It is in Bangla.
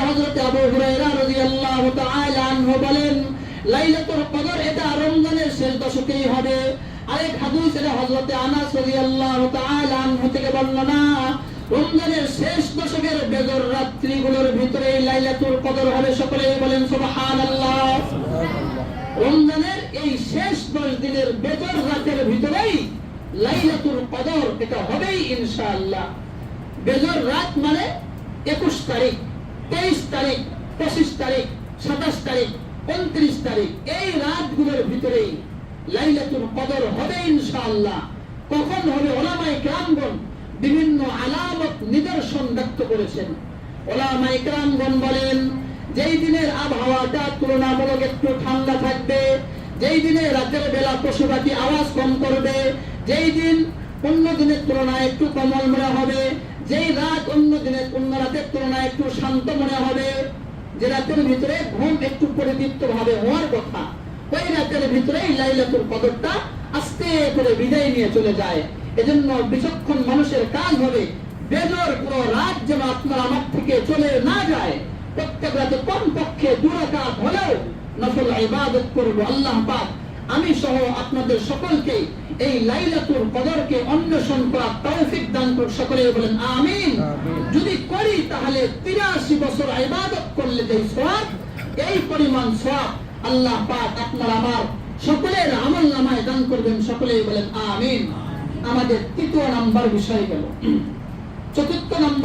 হযরত আবু হুরায়রা রাদিয়াল্লাহু তাআলা আনহু বলেন লাইলাতুল কদর এটা রমজানের শেষ দশকেই হবে। আরেক হাদিস এটা হযরত আনাস রাদিয়াল্লাহু তাআলা আনহু থেকে বর্ণনা, রমজানের শেষ দশকের বেজর রাত্রিগুলোর ভিতরে লাইলাতুল কদর হবে। সকলেই বলেন সুবহানাল্লাহ। রমজানের এই শেষ 10 দিনের বেজর রাতের ভিতরেই লাইলাতুল কদর এটা হবেই ইনশাআল্লাহ। বেজর রাত মানে 21 তারিখ, 23 তারিখ, 25 তারিখ, 27 তারিখ, 29 তারিখ, এই রাতগুলোর ভিতরেই লাইলাতুল কদর হবে ইনশাআল্লাহ। কখন হবে উলামায়ে কেরামগণ বিভিন্ন আলামত নিদর্শন ব্যক্ত করেছেন। উলামায়ে কেরামগণ বলেন যেই দিনের আবহাওয়াটা তুলনামূলক একটু ঠান্ডা থাকবে, যেই দিনে রাতের বেলা পশু পাখি আওয়াজ কম করবে, যেই দিন অন্য দিনের তুলনায় একটু কোমল মনে হবে, যেই রাত অন্য রাতের তুলনায় একটু শান্ত মনে হবে, যে রাতের ভিতরে ঘুম একটু পরিতৃপ্ত ভাবে হওয়ার কথা, ওই রাতের ভিতরেই লাইলাতুল কদরটা আস্তে করে বিদায় নিয়ে চলে যায়। এজন্য বিচক্ষণ মানুষের কাজ হবে বেজর পুরো রাত যেন আপনার আমার থেকে চলে না যায়। প্রত্যেক রাতে কমপক্ষে 2 রাকাত হলেও নফল ইবাদত করব। আল্লাহ পাক আমি সহ আপনাদের সকলকে এই লাইলাতুল কদরকে অন্বেষণ করার তৌফিক দান করুন। সকলেই বলেন আমিন। যদি করি তাহলে 83 বছর ইবাদত করলে যে সওয়াব, এই পরিমাণ সওয়াব আল্লাহ পাক আপনার আমার সকলের আমলনামায় দান করবেন। সকলেই বলেন আমিন। আমাদের 3য় নাম্বার বিষয় গেল। 4th number